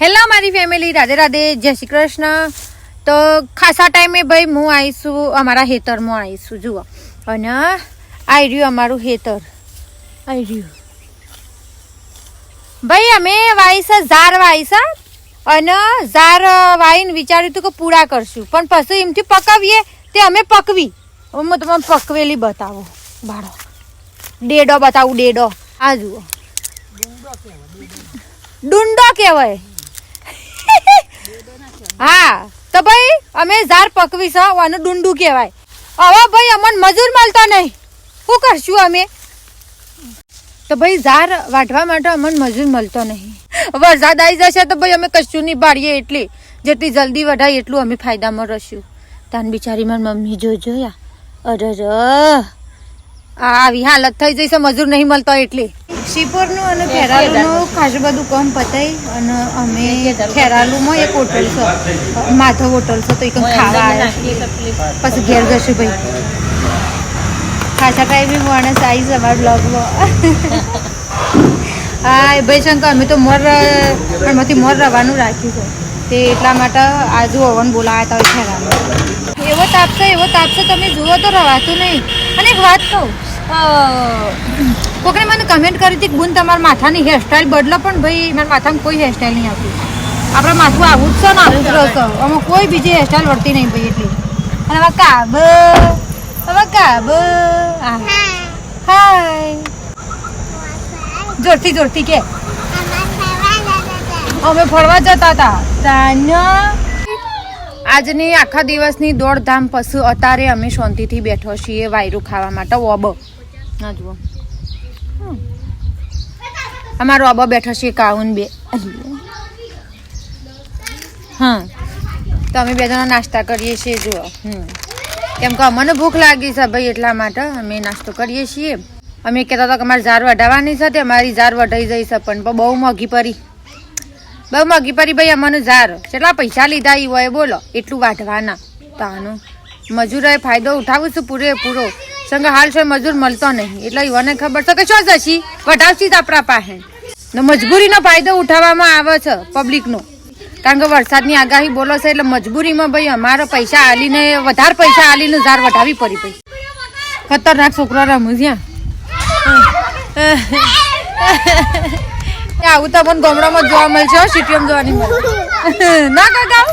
Hello મારી family, Radhe Radhe, જય શ્રી કૃષ્ણ. તો ખાસા ટાઈમે ભાઈ હું આવીશું અમારા ખેતરમાં આવીશું જુઓ. અને આવી રહ્યું અમારું ખેતર, આવી રહ્યું ભાઈ. અમે વાવીશ ઝાર વાવીશ અને ઝાર વાવીને વિચાર્યું હતું કે પૂરા કરશું, પણ પછી એમથી પકાવીએ તે અમે પકવી. હું તમને પકવેલી બતાવો, બાળો ડેડો બતાવું. ડેડો આ જુઓ, ડુંડો કહેવાય. હા તો ભાઈ અમે ઝાર પકવી છે અને ડુંડું કહેવાય. હવે ભાઈ અમને મજૂર મળતા નહીં, શું કરશું અમે? તો ભાઈ ઝાર વાઢવા માટે અમને મજૂર મળતો નહીં. વરસાદ આવી જશે તો ભાઈ અમે કશું નહીં પાડીએ, એટલી જેટલી જલ્દી વઢાય એટલું અમે ફાયદામાં રહીશું. તાન બિચારી મારી મમ્મી જોયા, અરે આવી હાલત થઈ જશે મજૂર નહીં મળતો એટલે. શિપોરનું અને ખેરાલુનું ખાસું બધું કામ પતાય અને અમે ખેરાલુમાં એક હોટલ છે, માધવ હોટલ છે, તો એક ખાવા આવ્યા પછી ઘેર જશું ભાઈ. ખાસા ટાઈમે માણસ આવી છે અમારા બ્લોગમાં. હા ભાઈ શંકર, અમે તો એમાંથી મોર રવાનું રાખ્યું છે, તે એટલા માટે આજુ હવન બોલાવ્યા હતા ખેરાલું. એવો તાપ છે તમે જુઓ તો રવાતું નહીં. અને એક વાત કહું, કોકને મને કમેન્ટ કરી હતી કે બુન તમારા માથાની હેરસ્ટાઈલ બદલો, પણ ભાઈ મારા માથામાં કોઈ હેરસ્ટાઈલ નહીં આવતી. આપણે માથું આવું જ છે ને, આવું જ રહેશે. આમાં કોઈ બીજી હેરસ્ટાઈલ વળતી નહીં ભાઈ એટલી. અને હવે કાબ હાય જોરથી કે અમે ફરવા જતા હતા. આજની આખા દિવસની દોડધામ પછી અત્યારે અમે શાંતિથી બેઠો છીએ વાયરું ખાવા માટે. ઓબો ના જુઓ, અમારો ઓબો બેઠો છે કાઉન બે. હા તો અમે બે જણા નાસ્તા કરીએ છીએ જુઓ. કેમ કે અમને ભૂખ લાગી છે ભાઈ, એટલા માટે અમે નાસ્તો કરીએ છીએ. અમે કહેતા હતા કે અમારે ઝાર વઢાવવાની છે, તે અમારી ઝાર વઢાઈ જઈ છે, પણ બહુ મોંઘી પડી ભાઈ અમને ઝાર. કેટલા પૈસા લીધા એ હોય બોલો, એટલું વાઢવાના. તાનું મજૂરોએ ફાયદો ઉઠાવું છું પૂરેપૂરો. સંગે હાલ છે મજૂર મળતો નહીં, એટલે યુવાને ખબર છે કે શું જશી વઢાવશી આપણા પાસે. ને મજબૂરીનો ફાયદો ઉઠાવવામાં આવે છે પબ્લિકનો, કારણ કે વરસાદની આગાહી બોલો છે, એટલે મજબૂરીમાં ભાઈ અમારે પૈસા આલીને, વધારે પૈસા આલીને ઝાર વઢાવી પડી. ભાઈ ખતરનાક છોકરો રમું ત્યાં. આવું તો મને ગામડામાં જોવા મળશે, સિટીમાં જોવા નહીં મળે. ના કાકા